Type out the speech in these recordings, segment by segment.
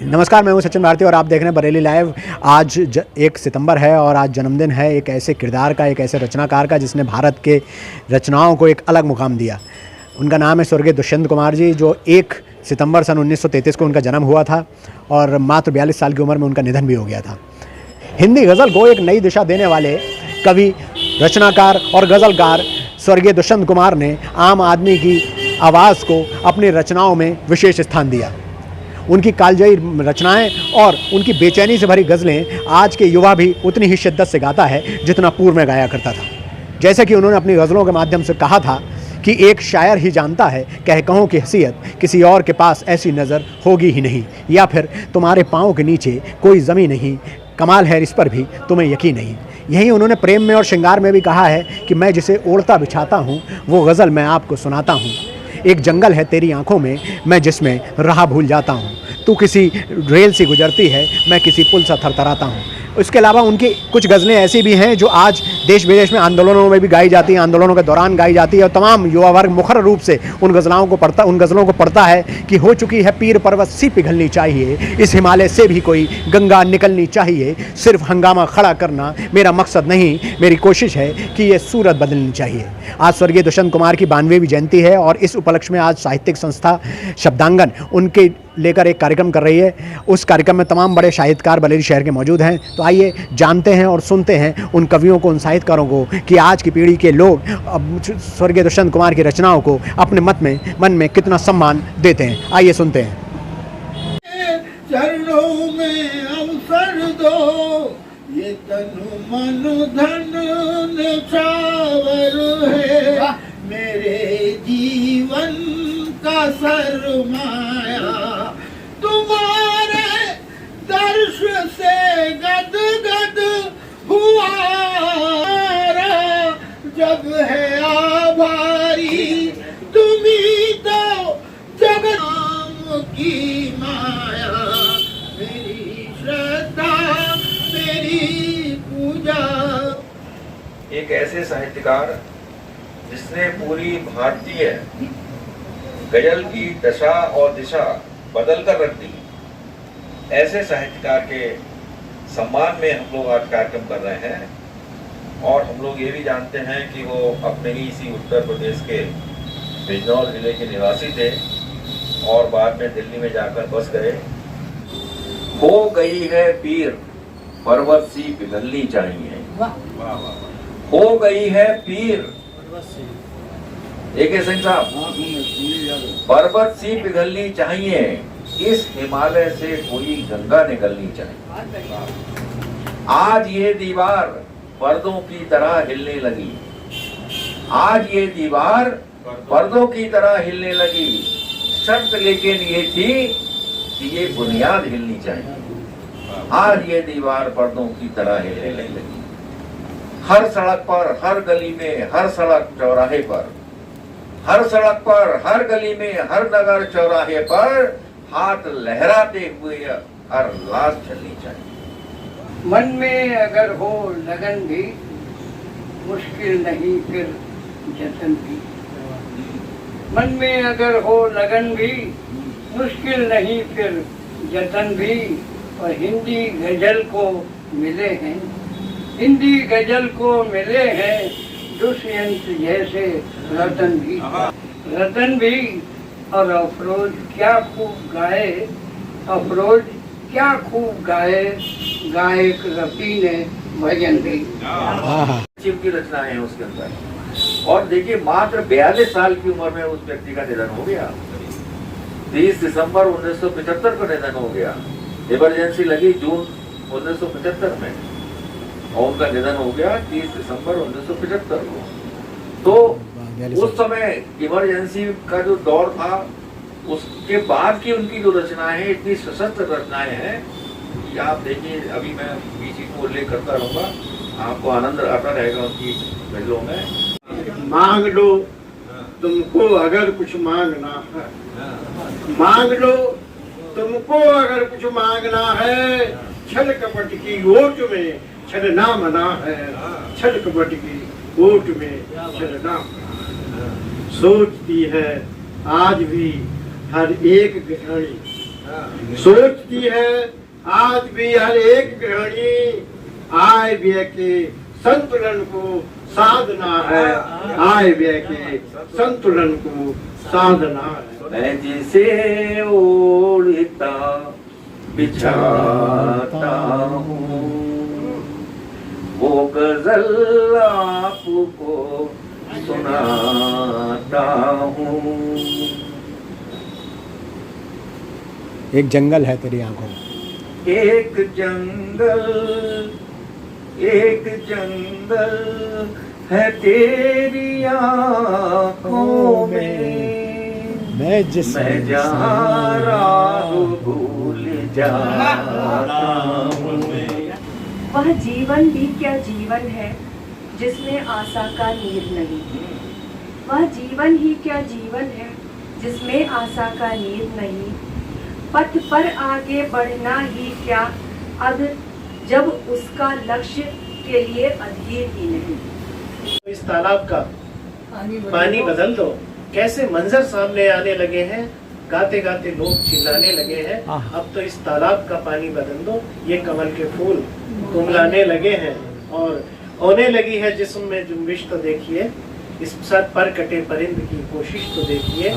नमस्कार, मैं हूं सचिन भारती और आप देख रहे हैं बरेली लाइव। आज 1 सितंबर है और आज जन्मदिन है एक ऐसे किरदार का, एक ऐसे रचनाकार का जिसने भारत के रचनाओं को एक अलग मुकाम दिया। उनका नाम है स्वर्गीय दुष्यंत कुमार जी, जो 1 सितंबर सन 1933 को उनका जन्म हुआ था और मात्र 42 साल की उम्र में उनका निधन भी हो गया था। हिंदी गज़ल को एक नई दिशा देने वाले कवि, रचनाकार और गज़लकार स्वर्गीय दुष्यंत कुमार ने आम आदमी की आवाज़ को अपनी रचनाओं में विशेष स्थान दिया। उनकी कालजयी रचनाएं और उनकी बेचैनी से भरी गज़लें आज के युवा भी उतनी ही शिद्दत से गाता है जितना पूर्व में गाया करता था। जैसे कि उन्होंने अपनी गज़लों के माध्यम से कहा था कि एक शायर ही जानता है कह कहों की हैसियत, किसी और के पास ऐसी नज़र होगी ही नहीं, या फिर तुम्हारे पाँव के नीचे कोई ज़मीन नहीं, कमाल है इस पर भी तुम्हें यकीन नहीं। यही उन्होंने प्रेम में और श्रृंगार में भी कहा है कि मैं जिसे ओढ़ता बिछाता हूँ वो गज़ल मैं आपको सुनाता हूँ। एक जंगल है तेरी आंखों में मैं जिसमें राह भूल जाता हूँ, तू किसी रेल से गुजरती है मैं किसी पुल सा थरथराता हूँ। इसके अलावा उनकी कुछ गज़लें ऐसी भी हैं जो आज देश विदेश में आंदोलनों में भी गाई जाती हैं, आंदोलनों के दौरान गाई जाती है और तमाम युवा वर्ग मुखर रूप से उन गज़लों को पढ़ता है कि हो चुकी है पीर पर्वत सी पिघलनी चाहिए, इस हिमालय से भी कोई गंगा निकलनी चाहिए, सिर्फ हंगामा खड़ा करना मेरा मकसद नहीं, मेरी कोशिश है कि ये सूरत बदलनी चाहिए। आज स्वर्गीय दुष्यंत कुमार की 92वीं जयंती है और इस उपलक्ष्य में आज साहित्यिक संस्था शब्दांगन उनके लेकर एक कार्यक्रम कर रही है। उस कार्यक्रम में तमाम बड़े साहित्यकार बरेली शहर के मौजूद हैं। तो आइए जानते हैं और सुनते हैं उन कवियों को, उन साहित्यकारों को कि आज की पीढ़ी के लोग स्वर्गीय दुष्यंत कुमार की रचनाओं को अपने मन में कितना सम्मान देते हैं। आइए सुनते हैं। चरणों में अवसर दो, ये तनु मन धन निछावर है, मेरे जीवन का सरमाया, तुम्हारे दर्श से गद गद हुआ जग है आभारी, तुम्ही तो जगत की माया, मेरी श्रद्धा मेरी पूजा। एक ऐसे साहित्यकार जिसने पूरी भारतीय गजल की दशा और दिशा बदल कर रख दी, ऐसे साहित्यकार के सम्मान में हम लोग आज कार्यक्रम कर रहे हैं। और हम लोग ये भी जानते हैं कि वो अपने ही इसी उत्तर प्रदेश के बिजनौर जिले के निवासी थे और बाद में दिल्ली में जाकर बस गए। हो गई है पीर पर्वत सी पिघलनी चाहिए, हो गई है पीर AK सिंह साहब, पर्वत सी पिघलनी चाहिए, इस हिमालय से कोई गंगा निकलनी चाहिए। आज ये दीवार पर्दों की तरह हिलने लगी, आज ये दीवार पर्दों की तरह हिलने लगी, शर्त लेकिन ये थी कि ये बुनियाद हिलनी चाहिए। आज ये दीवार पर्दों की तरह हिलने लगी, हर सड़क पर, हर गली में, हर सड़क चौराहे पर, हर सड़क पर, हर गली में, हर नगर चौराहे पर हाथ लहराते हुए हर लाश चलनी चाहिए। मन में अगर हो लगन भी, मुश्किल नहीं फिर जतन भी। मन में अगर हो लगन भी, मुश्किल नहीं फिर जतन भी। और हिंदी गजल को मिले हैं, हिंदी गजल को मिले हैं दुष्यंत जैसे रतन भी। और अफरोज क्या खूब गाए, अफरोज क्या खूब गाए, गायक रफी ने भजन भी। शिव की रचनाएं हैं उसके अंदर। और देखिए मात्र 42 साल की उम्र में उस व्यक्ति का निधन हो गया। 30 दिसंबर 1975 को निधन हो गया। इमरजेंसी लगी जून 1975 में और उनका निधन हो गया 30 दिसंबर 1975 को। तो उस समय इमरजेंसी का जो दौर था, उसके बाद की उनकी जो रचनाएं हैं, इतनी सशक्त रचनाएं हैं कि आप देखिए, अभी मैं बीच को उल्लेख करता रहूंगा, आपको आनंद आता रहेगा उनकी गजलों में। मांग लो तुमको अगर कुछ मांगना है, मांग लो तुमको अगर कुछ मांगना है, छल कपट की ओट में छलना मना है, छल कपट की ओट में छलना। सोचती है आज भी हर एक गृहिणी, सोचती है आज भी हर एक गृहिणी आय व्यय के संतुलन को साधना है, आय व्यय के संतुलन को साधना है। मैं जिसे ओढ़ता बिछाता हूँ वो गजल आपको सुनाता हूँ। एक जंगल है तेरी आंखों में। एक जंगल है तेरी आँखों में, मैं जहाँ राह भूल जाता हूँ। वह जीवन भी क्या जीवन है जिसमें आशा का नीर नहीं। वह जीवन ही क्या जीवन है जिसमें आशा का नीर नहीं। पथ पर आगे बढ़ना ही क्या अब जब उसका लक्ष्य के लिए अधीर ही नहीं। इस तालाब का पानी बदल दो, कैसे मंजर सामने आने लगे हैं, गाते गाते लोग चिल्लाने लगे हैं। अब तो इस तालाब का पानी बदल दो, ये कमल के फूल कुमलाने लगे हैं और होने लगी है जिस्म में जुम्बिश तो देखिए, इस सर पर कटे परिंद की कोशिश तो देखिए।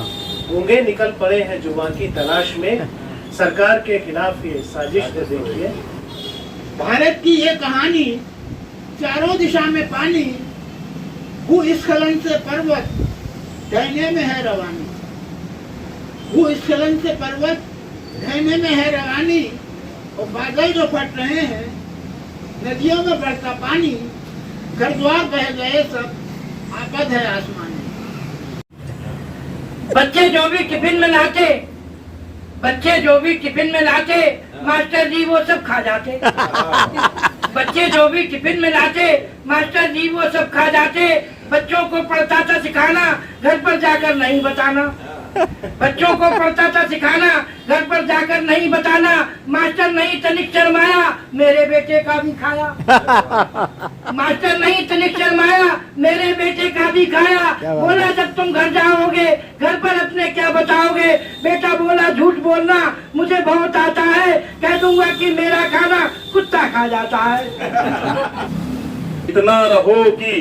गूंगे निकल पड़े हैं जुबां की तलाश में, सरकार के खिलाफ ये साजिश तो देखिए। भारत की ये कहानी, चारों दिशा में पानी, भूस्खलन से पर्वत ढहने में है रवानी। भूस्खलन से पर्वत ढहने में है रवानी, और बादल जो फट रहे हैं, नदियों में बढ़ता पानी, घर द्वार बह गए सब, आपद है आसमानी। बच्चे जो भी टिफिन में लाते, बच्चे जो भी टिफिन में लाते, मास्टर जी वो सब खा जाते। बच्चे जो भी टिफिन में लाते, मास्टर जी वो सब खा जाते। बच्चों को पढ़ता था सिखाना, घर पर जाकर नहीं बताना। बच्चों को पढ़ता था सिखाना, घर पर जाकर नहीं बताना। मास्टर नहीं तनिक शर्माया, मेरे बेटे का भी खाया। मास्टर नहीं तनिक शर्माया, मेरे बेटे का भी खाया। बोला जब तुम घर जाओगे, घर पर अपने क्या बताओगे। बेटा बोला झूठ बोलना मुझे बहुत आता है, कह दूंगा कि मेरा खाना कुत्ता खा जाता है। इतना रहो कि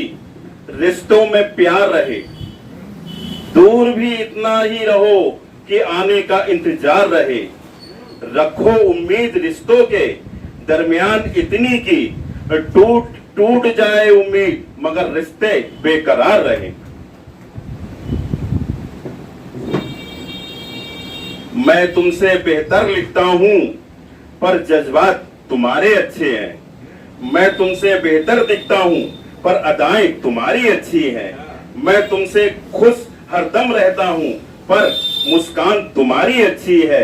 रिश्तों में प्यार रहे, दूर भी इतना ही रहो कि आने का इंतजार रहे। रखो उम्मीद रिश्तों के दरमियान इतनी की टूट जाए उम्मीद, मगर रिश्ते बेकरार रहे। मैं तुमसे बेहतर लिखता हूँ पर जज्बात तुम्हारे अच्छे हैं। मैं तुमसे बेहतर दिखता हूँ पर अदाएं तुम्हारी अच्छी हैं। मैं तुमसे खुश हरदम रहता हूँ पर मुस्कान तुम्हारी अच्छी है।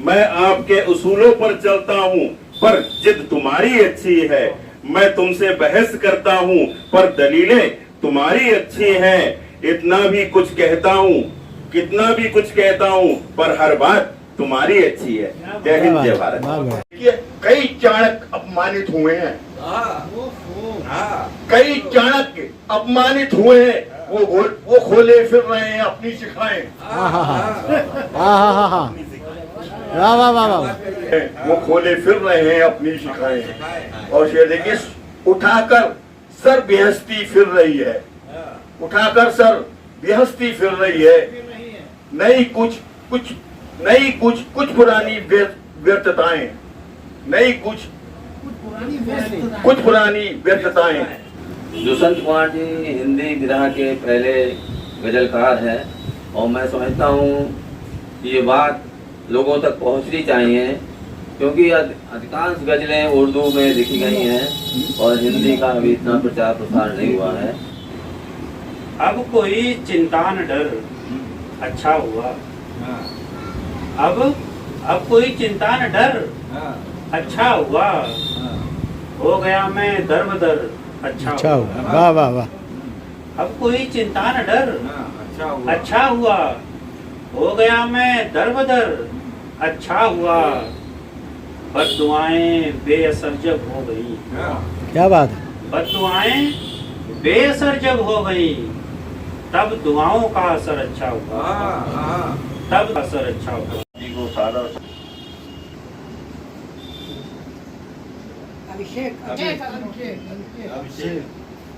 मैं आपके उसूलों पर चलता हूँ पर जिद तुम्हारी अच्छी है। मैं तुमसे बहस करता हूँ पर दलीलें तुम्हारी अच्छी हैं। इतना भी कुछ कहता हूँ, कितना भी कुछ कहता हूँ, पर हर बात तुम्हारी अच्छी है। जय हिंद, जय भारत। देखिए, कई चाणक्य अपमानित हुए हैं, कई चाणक्य अपमानित हुए हैं। वो खोले फिर रहे हैं अपनी शिखाएं। वाह वाह वाह वाह। वो खोले फिर रहे हैं अपनी शिखाएं। और ये देखिए, उठाकर सर बेहस्ती फिर रही है, उठाकर सर बेहस्ती फिर रही है। नई कुछ पुरानी व्यर्थताएं, नई कुछ पुरानी व्यर्थताएं। दुष्यंत कुमार जी हिंदी विधा के पहले गजलकार हैं और मैं समझता हूँ कि ये बात लोगों तक पहुँचनी चाहिए, क्योंकि अधिकांश गजलें उर्दू में लिखी गई हैं और हिंदी का अभी इतना प्रचार प्रसार नहीं हुआ है। अब कोई चिंता न डर, अच्छा हुआ। अब कोई चिंता न डर, अच्छा हुआ। हो गया मैं दर बदर, अच्छा हुआ। वाह वाह वाह। अब कोई चिंता न डर, अच्छा हुआ। हो गया मैं दर बदर, अच्छा हुआ। बद्दुआएं बेअसर जब हो गई, क्या बात है। बद्दुआएं बेअसर जब हो गई, तब दुआओं का असर अच्छा हुआ, तब असर अच्छा हुआ। जी को सादर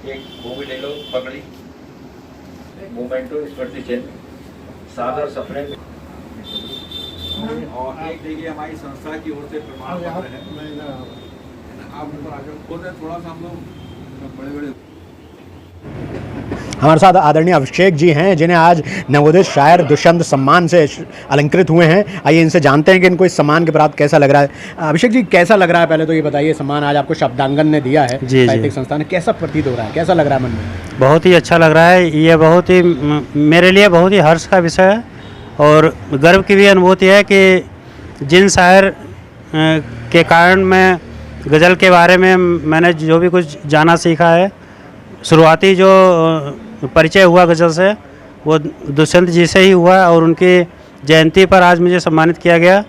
एक वो भी ले लो, पगड़ी, मोमेंटो, स्मृति चिन्ह, सादर सपने। और एक देखिए हमारी संस्था की ओर से प्रमाण पत्र है। आप ऊपर आ जाओ, खुद थोड़ा सा हम लोग बड़े-बड़े। हमारे साथ आदरणीय अभिषेक जी हैं, जिन्हें आज नवोदित शायर दुष्यंत सम्मान से अलंकृत हुए हैं। आइए इनसे जानते हैं कि इनको इस सम्मान के प्राप्त कैसा लग रहा है। अभिषेक जी, कैसा लग रहा है? पहले तो ये बताइए, सम्मान आज आपको शब्दांगन ने दिया है, साहित्यिक संस्था ने, कैसा प्रतीत हो रहा है, कैसा लग रहा है मन में? बहुत ही अच्छा लग रहा है। ये बहुत ही मेरे लिए बहुत ही हर्ष का विषय है और गर्व की भी अनुभूति है कि जिन शायर के कारण मैं गज़ल के बारे में मैंने जो भी कुछ जाना सीखा है, शुरुआती जो परिचय हुआ गज़ल से वो दुष्यंत जी से ही हुआ और उनकी जयंती पर आज मुझे सम्मानित किया गया।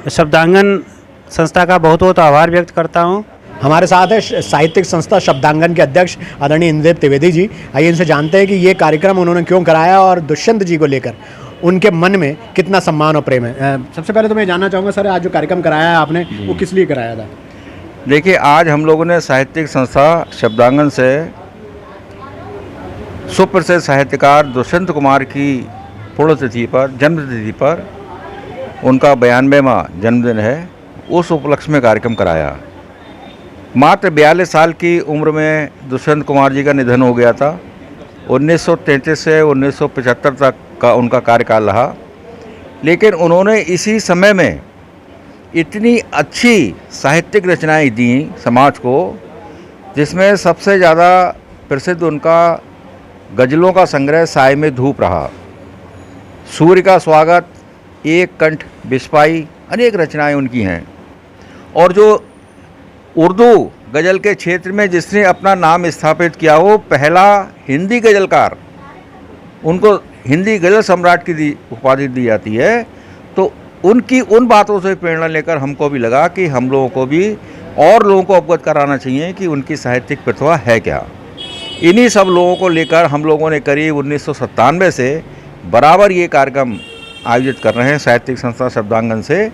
शब्दांगन संस्था का बहुत बहुत आभार व्यक्त करता हूँ। हमारे साथ है साहित्यिक संस्था शब्दांगन के अध्यक्ष आदरणीय इंद्रदेव त्रिवेदी जी। आइए इनसे जानते हैं कि ये कार्यक्रम उन्होंने क्यों कराया और दुष्यंत जी को लेकर उनके मन में कितना सम्मान और प्रेम है। सबसे पहले तो मैं जानना चाहूँगा सर, आज जो कार्यक्रम कराया है आपने, वो किस लिए कराया था? देखिए, आज हम लोगों ने साहित्यिक संस्था शब्दांगन से सुप्रसिद्ध साहित्यकार दुष्यंत कुमार की पुण्यतिथि पर, जन्मतिथि पर, उनका 92वां जन्मदिन है, उस उपलक्ष्य में कार्यक्रम कराया। मात्र 42 साल की उम्र में दुष्यंत कुमार जी का निधन हो गया था। 1933 से 1975 तक का उनका कार्यकाल रहा, लेकिन उन्होंने इसी समय में इतनी अच्छी साहित्यिक रचनाएं दी समाज को, जिसमें सबसे ज़्यादा प्रसिद्ध उनका गज़लों का संग्रह साय में धूप रहा, सूर्य का स्वागत, एक कंठ बिस्पाई, अनेक रचनाएं उनकी हैं। और जो उर्दू गज़ल के क्षेत्र में जिसने अपना नाम स्थापित किया, वो पहला हिंदी गज़लकार, उनको हिंदी गज़ल सम्राट की उपाधि दी जाती है। तो उनकी उन बातों से प्रेरणा लेकर हमको भी लगा कि हम लोगों को भी और लोगों को अवगत कराना चाहिए कि उनकी साहित्यिक प्रतिभा है क्या। इन्हीं सब लोगों को लेकर हम लोगों ने करीब 1997 से बराबर ये कार्यक्रम आयोजित कर रहे हैं साहित्यिक संस्था शब्दांगन से,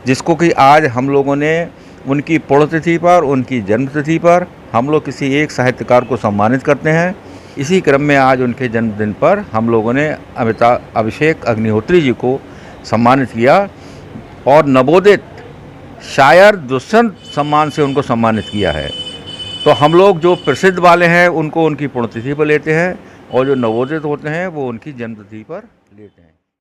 जिसको कि आज हम लोगों ने उनकी पुण्यतिथि पर, उनकी जन्मतिथि पर हम लोग किसी एक साहित्यकार को सम्मानित करते हैं। इसी क्रम में आज उनके जन्मदिन पर हम लोगों ने अभिषेक अग्निहोत्री जी को सम्मानित किया और नवोदित शायर दुष्यंत सम्मान से उनको सम्मानित किया है। तो हम लोग जो प्रसिद्ध वाले हैं उनको उनकी पुण्यतिथि पर लेते हैं और जो नवोदित होते हैं वो उनकी जन्मतिथि पर लेते हैं।